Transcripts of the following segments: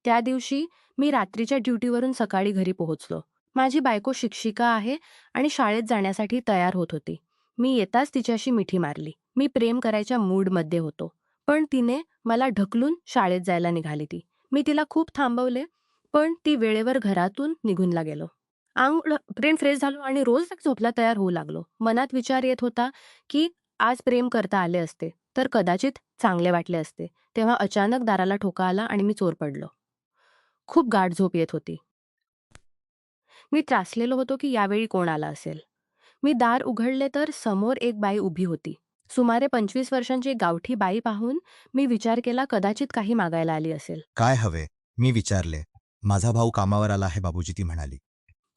त्या दिवशी मी रात्रीच्या ड्युटीवरून सकाळी घरी पोहोचलो. माझी बायको शिक्षिका आहे आणि शाळेत जाण्यासाठी तयार होत होती. मी येताच तिच्याशी मिठी मारली. मी प्रेम करायच्या मूडमध्ये होतो. पण तिने मला ढकलून शाळेत जायला निघाली ती. मी तिला खूप थांबवले, पण ती वेळेवर घरातून निघूनला गेलो. अंग फ्रेश झालो आणि रोज झोपला तयार होऊ लागलो. मनात विचार येत होता की आज प्रेम करता आले असते तर कदाचित चांगले वाटले असते. तेव्हा अचानक दाराला ठोका आला आणि मी चोर पडलो. खूप गाढ झोप येत होती. मी त्रासलेलो होतो की यावेळी कोण आला असेल. मी दार उघडले तर समोर एक बाई उभी होती. सुमारे 25 वर्षांची एक गावठी बाई पाहून मी विचार केला कदाचित काही मागायला आली असेल. काय हवे? मी विचारले. माझा भाऊ कामावर आला आहे बाबूजी, ती म्हणाली.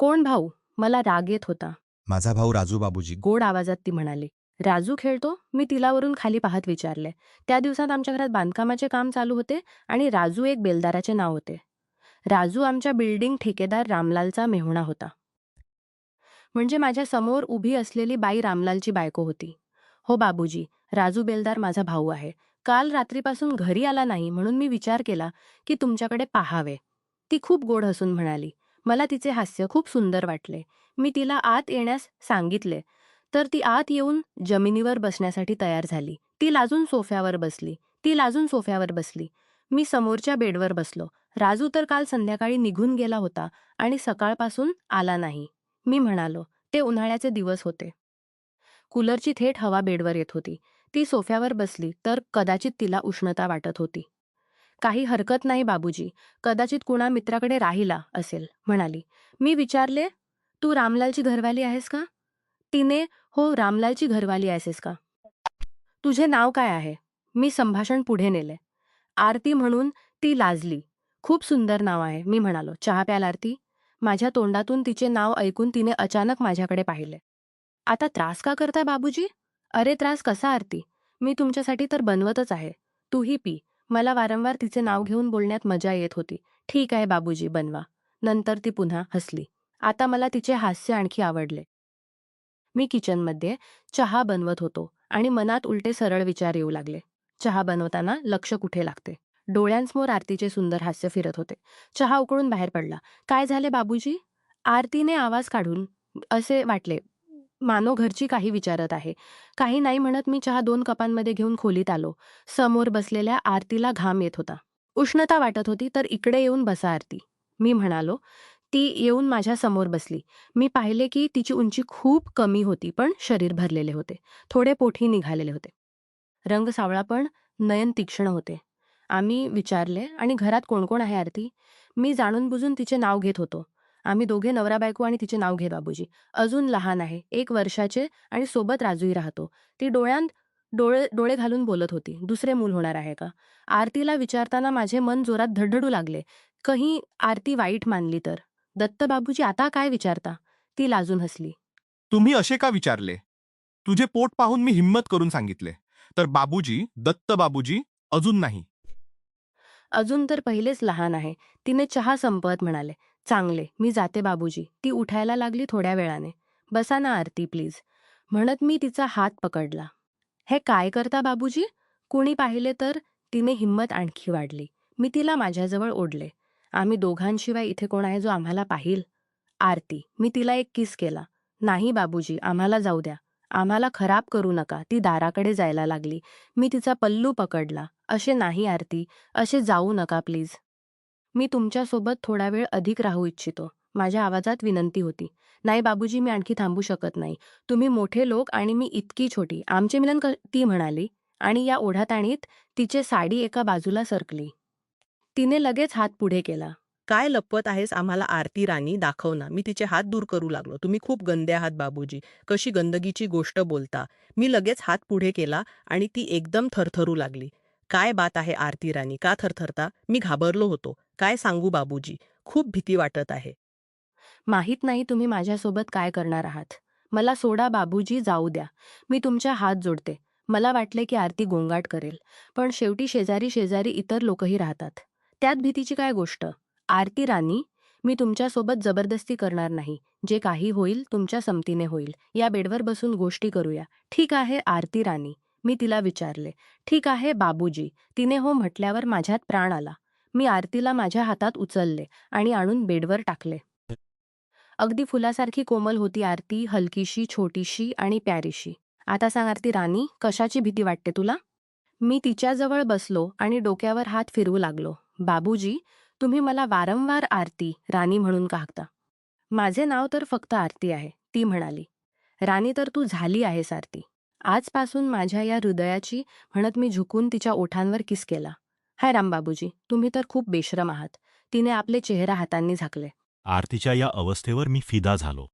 कोण भाऊ? मला राग येत होता. माझा भाऊ राजू बाबूजी. गोड आवाजात ती म्हणाली. राजू खेळतो? मी तिला वरून खाली पाहत विचारले. त्या दिवसात आमच्या घरात बांधकामाचे काम चालू होते आणि राजू एक बेलदाराचे नाव होते. राजू आमच्या बिल्डिंग ठेकेदार रामलालचा मेहुणा होता. म्हणजे माझ्या समोर उभी असलेली बाई रामलालची बायको होती. हो बाबूजी, राजू बेलदार माझा भाऊ आहे. काल रात्रीपासून घरी आला नाही म्हणून मी विचार केला की तुमच्याकडे पाहावे. ती खूप गोड हसून म्हणाली. मला तिचे हास्य खूप सुंदर वाटले. मी तिला आत येण्यास सांगितले तर ती आत येऊन जमिनीवर बसण्यासाठी तयार झाली. ती लाजून सोफ्यावर बसली. मी समोरच्या बेडवर बसलो. राजू तर काल संध्याकाळी निघून गेला होता आणि सकाळपासून आला नाही. मी म्हणालो, ते उन्हाळ्याचे दिवस होते. कूलरची थेट हवा बेडवर येत होती. ती सोफ्यावर बसली तर कदाचित तिला उष्णता वाटत होती. काही हरकत नाही बाबूजी, कदाचित कुणा मित्राकडे राहिला असेल, म्हणाली. मी विचारले, तू रामलालची घरवाली आहेस का? तिने, हो रामलालची घरवाली आहेस का? तुझे नाव काय आहे? मी संभाषण पुढे नेले. आरती म्हणून ती लाजली. खूप सुंदर नाव आहे, मी म्हणालो. चहा प्याल आरती? माझ्या तोंडातून तिचे नाव ऐकून तिने अचानक माझ्याकडे पाहिले. आता त्रास का करताय बाबूजी? अरे त्रास कसा आरती? मी तुमच्यासाठी तर बनवतच आहे. तूही पी. मला वारंवार तिचे नाव घेऊन बोलण्यात मजा येत होती. ठीक आहे बाबूजी, बनवा. नंतर ती पुन्हा हसली. आता मला तिचे हास्य आणखी आवडले. मी किचनमध्ये चहा बनवत होतो आणि मनात उलटे सरळ विचार येऊ लागले. चहा बनवताना लक्ष कुठे लागते? डोळ्यांसमोर आरतीचे सुंदर हास्य फिरत होते. चहा उकळून बाहेर पडला. काय झाले बाबूजी? आरतीने आवाज काढून असे वाटले मानो घरची काही विचारत आहे. काही नाही म्हणत मी चहा 2 कपांमध्ये घेऊन खोलीत आलो. समोर बसलेल्या आरतीला घाम येत होता. उष्णता वाटत होती तर इकडे येऊन बसा आरती, मी म्हणालो. ती येऊन माझ्या समोर बसली. मी पाहिले की तिची उंची खूप कमी होती पण शरीर भरलेले होते. थोडे पोटही निघालेले होते. रंग सावळा पण नयन तीक्ष्ण होते. आम्ही विचारले, आणि घरात कोण कोण आहे आरती? मी जाणून बुजून तिचे नाव घेत होतो. आम्ही दोघे नवरा बायको आणि तिचे नाव घे बाबूजी. अजून लहान आहे, 1 वर्षाचे, आणि सोबत राजूही राहतो. ती डोळ्यात डोळे डोळे घालून बोलत होती. दुसरे मूल होणार आहे का? आरतीला विचारताना माझे मन जोरात धडधडू लागले. कहीं आरती वाईट मानली तर. दत्त बाबूजी आता काय विचारता? ती लाजून हसली. तुम्ही असे का विचारले? तुझे पोट पाहून मी हिम्मत करून सांगितले. तर बाबूजी, दत्त बाबूजी, अजून नाही. अजून तर पहिलेच लहान आहे. तिने चहा संपवत म्हणाले. चांगले, मी जाते बाबूजी. ती उठायला लागली थोड्या वेळाने. बसा ना आरती प्लीज, म्हणत मी तिचा हात पकडला. हे काय करता बाबूजी? कुणी पाहिले तर? तिने हिंमत आणखी वाढली. मी तिला माझ्याजवळ ओढले. आम्ही दोघांशिवाय इथे कोण आहे जो आम्हाला पाहिल? आरती, मी तिला एक किस केला. नाही बाबूजी, आम्हाला जाऊ द्या. आम्हाला खराब करू नका. ती दाराकडे जायला लागली. मी तिचा पल्लू पकडला. असे नाही आरती, असे जाऊ नका प्लीज. मी तुमच्यासोबत थोडा वेळ अधिक राहू इच्छितो. माझ्या आवाजात विनंती होती. नाही बाबूजी, मी आणखी थांबू शकत नाही. तुम्ही मोठे लोक आणि मी इतकी छोटी. आमचे मिलन ती म्हणाली आणि या ओढाताणीत तिचे साडी एका बाजूला सरकली. तिने लगेच हात पुढे केला. काय लपवत आहेस आम्हाला आरती राणी, दाखव ना. मी तिचे हात दूर करू लागलो. तुम्ही खूप गंदे आहात बाबूजी. कशी गंदगीची गोष्ट बोलता. मी लगेच हात पुढे केला आणि ती एकदम थरथरू लागली. काय बात आहे आरती राणी, का थरथरता? मी घाबरलो होतो. काय सांगू बाबूजी, खूप भीती वाटत आहे. माहीत नाही तुम्ही माझ्यासोबत काय करणार आहात. मला सोडा बाबूजी, जाऊ द्या. मी तुमच्या हात जोडते. मला वाटले की आरती गोंगाट करेल, पण शेवटी शेजारी शेजारी इतर लोकही राहतात. त्यात भीतीची काय गोष्ट? आरती राणी, मी तुमच्यासोबत जबरदस्ती करणार नाही. जे काही होईल तुमच्या संमतीने होईल. या बेडवर बसून गोष्टी करूया. ठीक आहे आरती राणी, मी तिला विचारले. ठीक आहे बाबूजी. तिने हो म्हटल्यावर माझ्यात प्राण आला. मी आरतीला माझ्या हातात उचलले आणि आणून बेडवर टाकले. अगदी फुलासारखी कोमल होती आरती, हलकीशी, छोटीशी आणि प्यारीशी. आता सांग आरती राणी, कशाची भीती वाटते तुला? मी तिच्याजवळ बसलो आणि डोक्यावर हात फिरवू लागलो. बाबूजी, तुम्ही मला वारंवार आरती, राणी म्हणून का हाकता? माझे नाव तर फक्त आरती आहे, ती म्हणाली. राणी तर तू झाली आहेस आरती. आजपासून माझ्या या हृदयाची, म्हणत मी झुकून तिच्या ओठांवर किस केला. हाय राम बाबूजी, तुम्ही तर खूप बेशरम आहात. तिने आपले चेहरा हातांनी झाकले. आरतीच्या या अवस्थेवर मी फिदा झालो.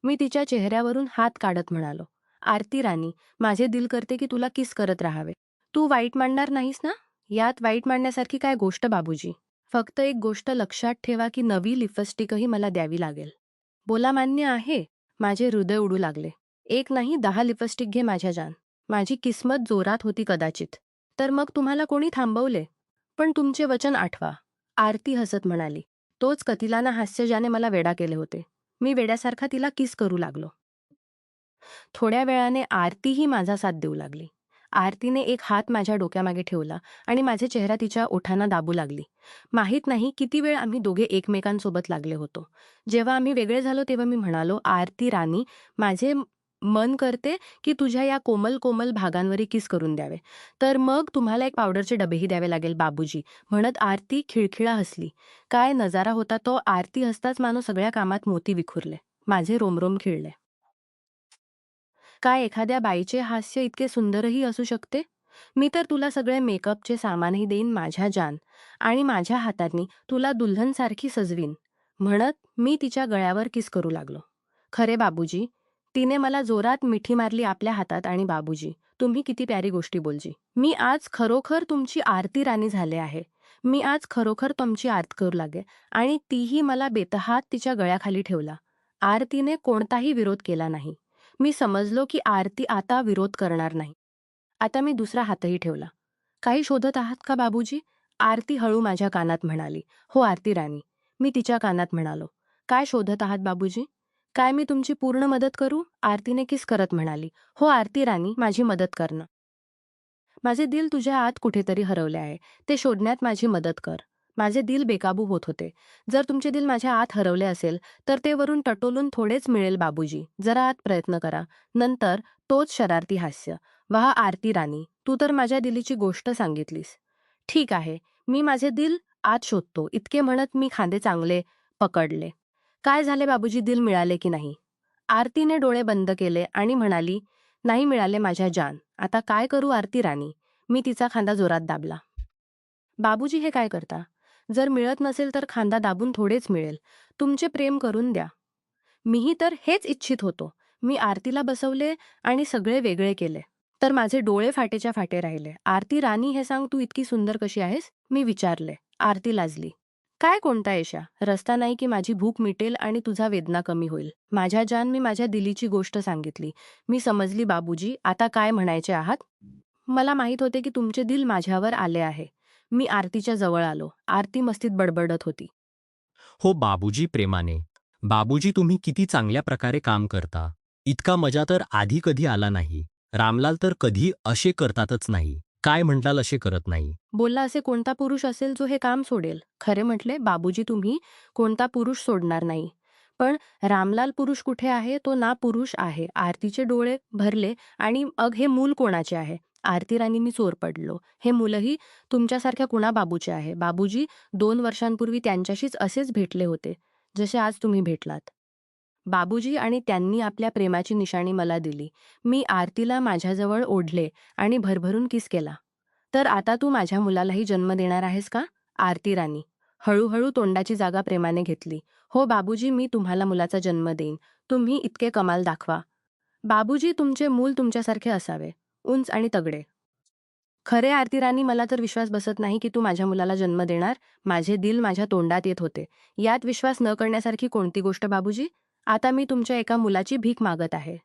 मी तिच्या चेहऱ्यावरून हात काढत म्हणालो, आरती राणी, माझे दिल करते की तुला किस करत राहावे. तू वाईट मांडणार नाहीस ना? यात वाईट मांडण्यासारखी काय गोष्ट बाबूजी? फक्त एक गोष्ट लक्षात ठेवा की नवी लिपस्टिकही मला द्यावी लागेल. बोला मान्य आहे. माझे हृदय उडू लागले. एक नाही 10 लिपस्टिक घे माझ्या जान. माझी किस्मत जोरात होती कदाचित. तर मग तुम्हाला कोणी थांबवले? पण तुमचे वचन आठवा. आरती हसत म्हणाली. तोच कतिलाना हास्य ज्याने मला वेडा केले होते. मी वेड्यासारखा तिला किस करू लागलो. थोड्या वेळाने आरतीही माझा साथ देऊ लागली. आरतीने एक हात माझ्या डोक्यामागे ठेवला आणि माझे चेहरा तिच्या ओठांना दाबू लागली. माहीत नाही किती वेळ आम्ही दोघे एकमेकांसोबत लागले होतो. जेव्हा आम्ही वेगळे झालो तेव्हा मी म्हणालो, आरती राणी, माझे मन करते की तुझ्या या कोमल कोमल भागांवरही किस करून द्यावे. तर मग तुम्हाला एक पावडरचे डबेही द्यावे लागेल बाबूजी, म्हणत आरती खिळखिळा हसली. काय नजारा होता तो. आरती हसताच मानो सगळ्या कामात मोती विखुरले. माझे रोमरोम खिळले. काय एखाद्या बाईचे हास्य इतके सुंदरही असू शकते? मी तर तुला सगळे मेकअपचे सामानही देईन माझ्या जान, आणि माझ्या हातांनी तुला दुल्हनसारखी सजवीन, म्हणत मी तिच्या गळ्यावर किस करू लागलो. खरे बाबूजी, तिने मला जोरात मिठी मारली आपल्या हातात. आणि बाबूजी, तुम्ही किती प्यारी गोष्टी बोलजी. मी आज खरोखर तुमची आरती राणी झाले आहे. मी आज खरोखर तुमची आरती करू लागे. आणि तीही मला बेतहात तिच्या गळ्याखाली ठेवला. आरतीने कोणताही विरोध केला नाही. मी समजलो की आरती आता विरोध करणार नाही. आता मी दुसरा हातही ठेवला. काही शोधत आहात का बाबूजी? आरती हळू माझ्या कानात म्हणाली. हो आरती राणी. मी तिच्या कानात म्हणालो. काय शोधत आहात बाबूजी? काय मी तुमची पूर्ण मदत करू? आरतीने किस करत म्हणाली. हो आरती राणी, माझी मदत करणं. माझे दिल तुझ्या आत कुठेतरी हरवले आहे. ते शोधण्यात माझी मदत कर. माझे दिल बेकाबू होत होते. जर तुमचे दिल माझ्या आत हरवले असेल तर ते वरून टटोलून थोडेच मिळेल बाबूजी. जरा आत प्रयत्न करा. नंतर तोच शरारती हास्य. वाह आरती राणी, तू तर माझ्या दिलीची गोष्ट सांगितलीस. ठीक आहे, मी माझे दिल आत शोधतो. इतके म्हणत मी खांदे चांगले पकडले. काय झाले बाबूजी, दिल मिळाले की नाही? आरतीने डोळे बंद केले आणि म्हणाली, नाही मिळाले माझ्या जान. आता काय करू आरती राणी? मी तिचा खांदा जोरात दाबला. बाबूजी हे काय करता? जर मिळत नसेल तर खांदा दाबून थोडेच मिळेल. तुमचे प्रेम करून द्या. मीही तर हेच इच्छित होतो. मी आरतीला बसवले आणि सगळे वेगळे केले. तर माझे डोळे फाटेच्या फाटे राहिले. आरती राणी, हे सांग, तू इतकी सुंदर कशी आहेस? मी विचारले. आरती लाजली. काय कोणता येशा? रस्ता नाही की माझी भूक मिटेल आणि तुझा वेदना कमी होईल. माझ्या जान, मी माझ्या दिलीची गोष्ट सांगितली. मी समजली बाबूजी, आता काय म्हणायचे आहात? मला माहीत होते की तुमचे दिल माझ्यावर आले आहे. मी आरतीच्या जवळ आलो. आरती मस्तीत बडबडत होती. हो बाबूजी, प्रेमाने. बाबूजी, तुम्ही किती चांगल्या प्रकारे काम करता. इतका मजा तर आधी कधी आला नाही. रामलाल तर कधी असे करतातच नाही. काय म्हणताल असे करत नाही. बोलला, असे कोणता पुरुष असेल जो हे काम सोडेल? खरे म्हटले, बाबूजी, तुम्ही कोणता पुरुष सोडणार नाही. पण रामलाल पुरुष कुठे आहे? तो ना पुरुष आहे. आरतीचे डोळे भरले. आणि मग हे मूल कोणाचे आहे? आरती राणी, मी चोर पडलो. हे मुलंही तुमच्यासारख्या कुणा बाबूचे आहे? बाबूजी, 2 वर्षांपूर्वी त्यांच्याशीच असेच भेटले होते, जसे आज तुम्ही भेटलात. बाबूजी, आणि त्यांनी आपल्या प्रेमाची निशाणी मला दिली. मी आरतीला माझ्याजवळ ओढले आणि भरभरून किस केला. तर आता तू माझ्या मुलालाही जन्म देणार आहेस का? आरती राणी हळूहळू तोंडाची जागा प्रेमाने घेतली. हो बाबूजी, मी तुम्हाला मुलाचा जन्म देईन. तुम्ही इतके कमाल दाखवा. बाबूजी, तुमचे मूल तुमच्यासारखे असावे, उंच आणि तगडे. खरे आरती राणी, मला तर विश्वास बसत नाही की तू माझ्या मुलाला जन्म देणार. माझे दिल माझ्या तोंडात येत होते. यात विश्वास न करण्यासारखी कोणती गोष्ट बाबूजी? आता मी तुमच्या एका मुलाची भीक मागत आहे.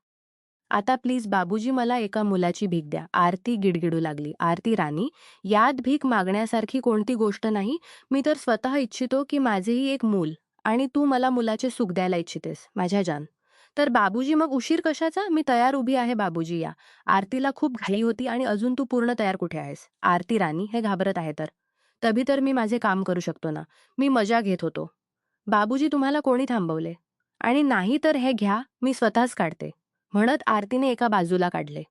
आता प्लीज बाबूजी, मला एका मुलाची भीक द्या. आरती गिडगिडू लागली. आरती राणी, यात भीक मागण्यासारखी कोणती गोष्ट नाही. मी तर स्वतः इच्छितो की माझेही एक मूल, आणि तू मला मुलाचे सुख द्यायला इच्छितेस माझ्या जान. तर बाबूजी, मग उशीर कशाचा? मी तयार उभी आहे बाबूजी, या. आरतीला खूप घाई होती. आणि अजून तू पूर्ण तयार कुठे आहेस? आरती राणी, हे घाबरत आहे तर तभी तर मी माझे काम करू शकतो ना. मी मजा घेत होतो. बाबूजी तुम्हाला कोणी थांबवले? आणि नाही तर हे घ्या, मी स्वतःच काढते. म्हणत आरतीने एका बाजूला काढले.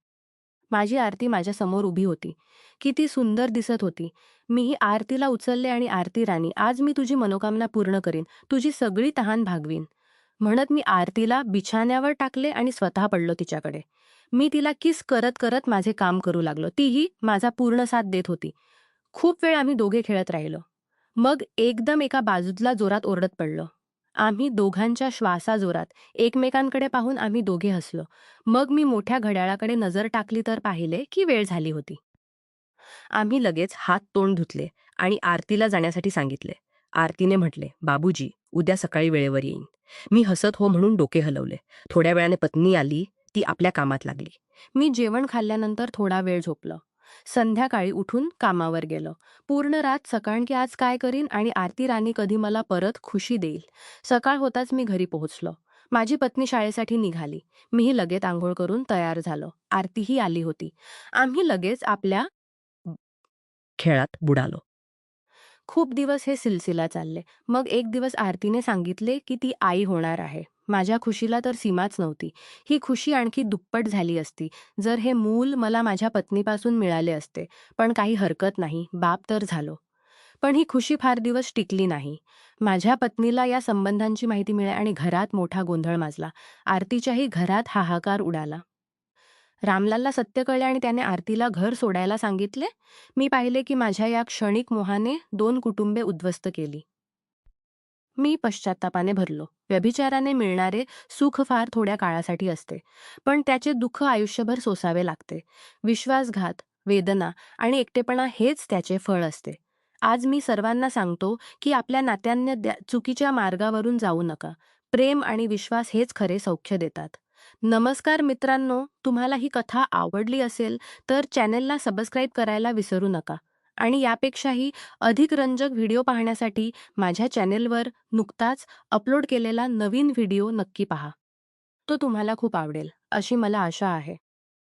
माझी आरती माझ्यासमोर उभी होती. किती सुंदर दिसत होती. मीही आरतीला उचलले आणि आरती राणी, आज मी तुझी मनोकामना पूर्ण करीन. तुझी सगळी तहान भागवीन. म्हणत मी आरतीला बिछाण्यावर टाकले आणि स्वतः पडलो तिच्याकडे. मी तिला किस करत करत माझे काम करू लागलो. तीही माझा पूर्ण साथ देत होती. खूप वेळ आम्ही दोघे खेळत राहिलो. मग एकदम एका बाजूला जोरात ओरडत पडलो. आम्ही दोघांच्या श्वासाजोरात एकमेकांकडे पाहून आम्ही दोघे हसलो. मग मी मोठ्या घड्याळाकडे नजर टाकली तर पाहिले की वेळ झाली होती. आम्ही लगेच हात तोंड धुतले आणि आरतीला जाण्यासाठी सांगितले. आरतीने म्हटले, बाबूजी उद्या सकाळी वेळेवर येईन. मी हसत हो म्हणून डोके हलवले. थोड्या वेळाने पत्नी आली. ती आपल्या कामात लागली. मी जेवण खाल्ल्यानंतर थोडा वेळ झोपलो. संध्याकाळी उठून कामावर गेलो. पूर्ण रात सकाळ की आज काय करीन आणि आरती राणी कधी मला परत खुशी देईल. सकाळ होताच मी घरी पोहोचलो. माझी पत्नी शाळेसाठी निघाली. मीही लगेच आंघोळ करून तयार झालो. आरतीही आली होती. आम्ही लगेच आपल्या खेळात बुडालो. खूप दिवस हे सिलसिला चालले. मग एक दिवस आरतीने सांगितले की ती आई होणार आहे. माझ्या खुशीला तर सीमाच नव्हती. ही खुशी आणखी दुप्पट झाली असती जर हे मूल मला माझ्या पत्नीपासून मिळाले असते. पण काही हरकत नाही, बाप तर झालो. पण ही खुशी फार दिवस टिकली नाही. माझ्या पत्नीला या संबंधांची माहिती मिळाली आणि घरात मोठा गोंधळ माजला. आरतीच्याही घरात हाहाकार उडाला. रामलालला सत्य कळले आणि त्याने आरतीला घर सोडायला सांगितले. मी पाहिले की माझ्या या क्षणिक मोहाने 2 कुटुंबे उद्ध्वस्त केली. मी पश्चात्तापाने भरलो. व्यभिचाराने मिळणारे सुख फार थोड्या काळासाठी असते, पण त्याचे दुःख आयुष्यभर सोसावे लागते. विश्वासघात, वेदना आणि एकटेपणा हेच त्याचे फळ असते. आज मी सर्वांना सांगतो की आपल्या नात्यांना चुकीच्या मार्गावरून जाऊ नका. प्रेम आणि विश्वास हेच खरे सौख्य देतात. नमस्कार मित्रांनो, तुम्हाला ही कथा आवडली असेल तर चॅनेलला सबस्क्राईब करायला विसरू नका. आणि यापेक्षाही अधिक रंजक व्हिडिओ पाहण्यासाठी माझ्या चॅनेलवर नुकताच अपलोड केलेला नवीन व्हिडिओ नक्की पहा. तो तुम्हाला खूप आवडेल, अशी मला आशा आहे.